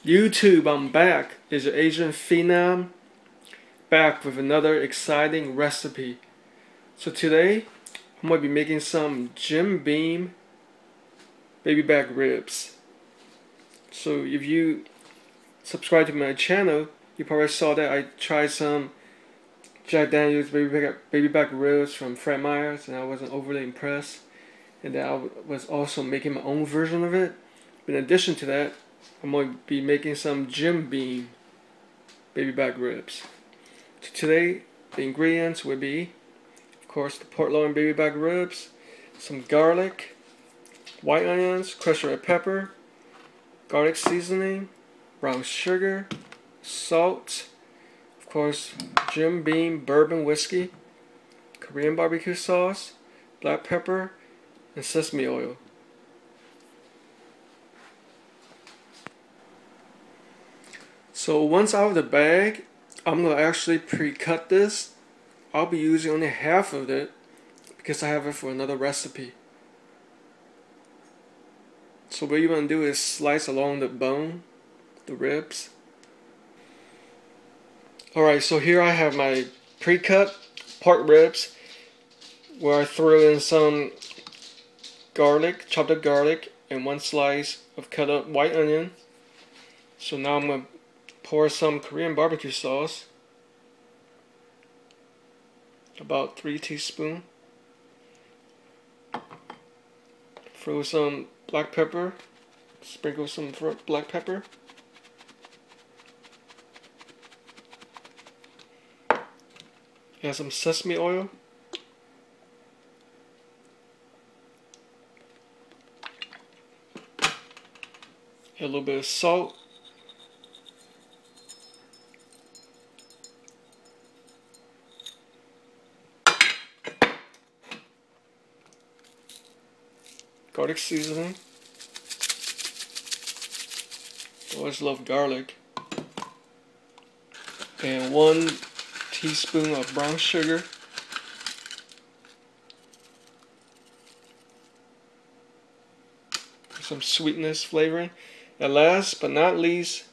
YouTube, I'm back. Is your Asian Phenom back with another exciting recipe. So today, I'm going to be making some Jim Beam baby back ribs. So if you subscribe to my channel, you probably saw that I tried some Jack Daniels baby back ribs from Fred Meyer's, and I wasn't overly impressed. And then I was also making my own version of it. In addition to that, I'm going to be making some Jim Beam baby back ribs. So today, the ingredients will be, of course, the pork loin baby back ribs, some garlic, white onions, crushed red pepper, garlic seasoning, brown sugar, salt, of course, Jim Beam bourbon whiskey, Korean barbecue sauce, black pepper, and sesame oil. So once out of the bag, I'm going to actually pre-cut this. I'll be using only half of it because I have it for another recipe. So what you want to do is slice along the bone, the ribs. Alright, so here I have my pre-cut pork ribs where I threw in some garlic, chopped up garlic, and one slice of cut up white onion. So now I'm going to pour some Korean barbecue sauce, about 3 teaspoons. Throw some black pepper, sprinkle some black pepper. Add some sesame oil. Add a little bit of salt. Garlic seasoning. Always love garlic. And 1 teaspoon of brown sugar. Some sweetness flavoring. And last but not least,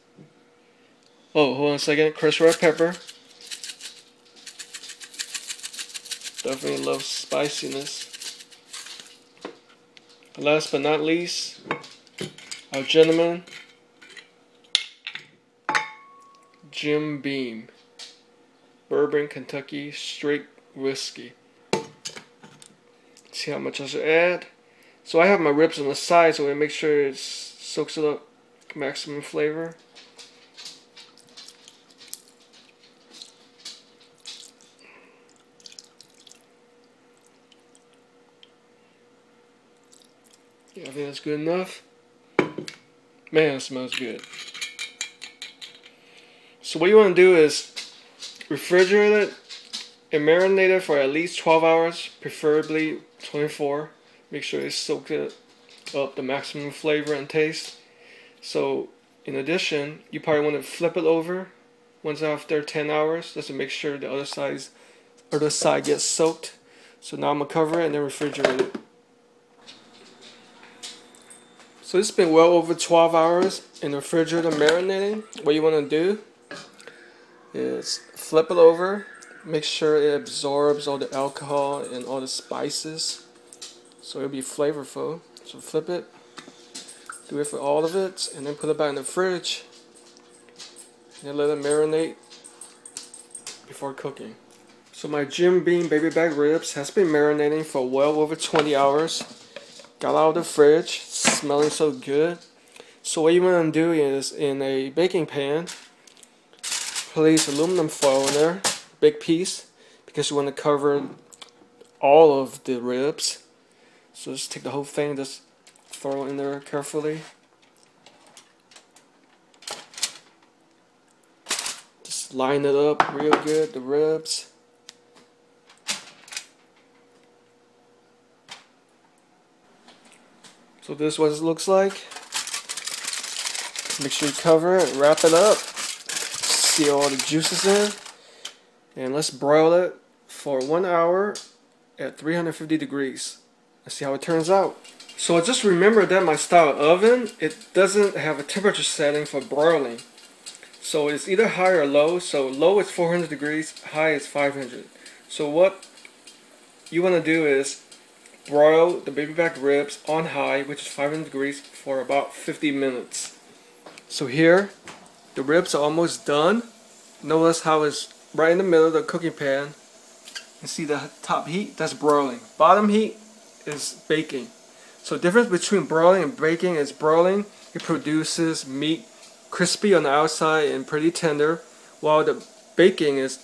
hold on a second, crushed red pepper. Definitely love spiciness. Last but not least, our gentleman, Jim Beam Bourbon Kentucky Straight Whiskey. See how much I should add. So I have my ribs on the side, so I make sure it soaks it up, maximum flavor. Yeah, I think that's good enough. Man, it smells good. So what you want to do is refrigerate it and marinate it for at least 12 hours, preferably 24. Make sure it soaks it up the maximum flavor and taste. So in addition, you probably want to flip it over once after 10 hours just to make sure the other side gets soaked. So now I'm going to cover it and then refrigerate it. So it's been well over 12 hours in the refrigerator marinating. What you want to do is flip it over, make sure it absorbs all the alcohol and all the spices, so it'll be flavorful. So flip it, do it for all of it, and then put it back in the fridge, and then let it marinate before cooking. So my Jim Beam baby back ribs has been marinating for well over 20 hours. Got out of the fridge, smelling so good. So what you want to do is, in a baking pan, place aluminum foil in there, big piece, because you want to cover all of the ribs. So just take the whole thing, just throw it in there carefully. Just line it up real good, the ribs. So this is what it looks like. Make sure you cover it, wrap it up, seal all the juices in, and let's broil it for 1 hour at 350 degrees. Let's see how it turns out. So I just remember that my style oven, it doesn't have a temperature setting for broiling. So it's either high or low. So low is 400 degrees, high is 500. So what you want to do is broil the baby back ribs on high, which is 500 degrees, for about 50 minutes. So here, the ribs are almost done. Notice how it's right in the middle of the cooking pan. You see the top heat? That's broiling. Bottom heat is baking. So the difference between broiling and baking is broiling, it produces meat crispy on the outside and pretty tender, while the baking is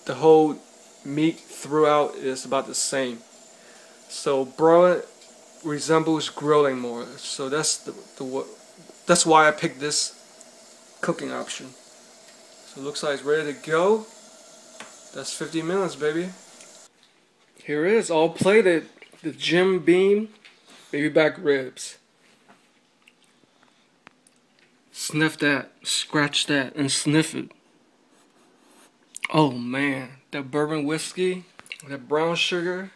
the whole meat throughout is about the same. So broiling resembles grilling more. So that's why I picked this cooking option. So it looks like it's ready to go. That's 50 minutes, baby. Here it is, all plated. The Jim Beam baby back ribs. Sniff that, scratch that, and sniff it. Oh man, that bourbon whiskey, that brown sugar,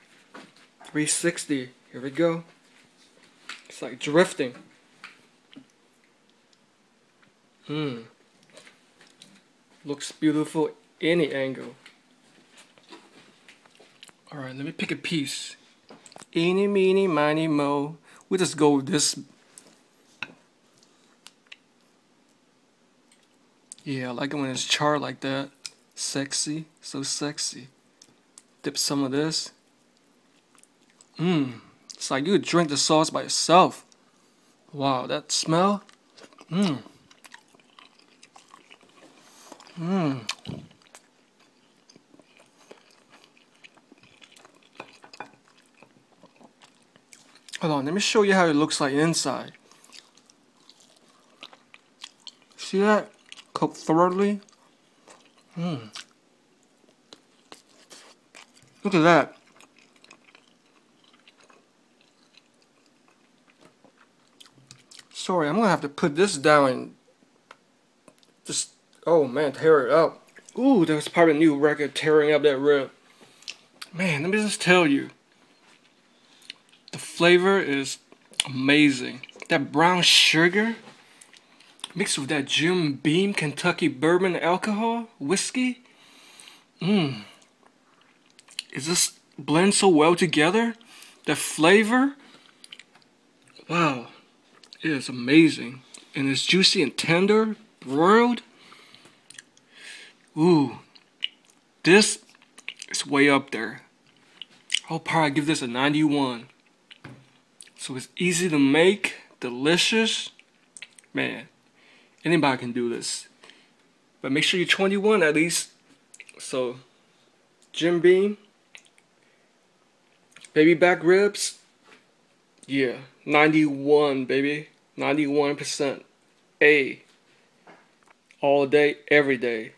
360. Here we go. It's like drifting. Looks beautiful any angle. Alright, let me pick a piece. Eeny, meeny, miny, mo. We'll just go with this. Yeah, I like it when it's charred like that. Sexy, so sexy. Dip some of this. It's like you could drink the sauce by itself. Wow, that smell. Hold on, let me show you how it looks like inside. See that? Cooked thoroughly. Look at that. Sorry, I'm gonna have to put this down and just, oh man, tear it up. Ooh, that was probably a new record, tearing up that rib. Man, let me just tell you. The flavor is amazing. That brown sugar mixed with that Jim Beam Kentucky bourbon alcohol whiskey. It just blends so well together. The flavor, wow, it is amazing. And it's juicy and tender, broiled. Ooh, this is way up there. I'll probably give this a 91. So it's easy to make, delicious. Man, anybody can do this. But make sure you're 21 at least. So, Jim Beam, baby back ribs, yeah, 91, baby. 91% A. All day, every day.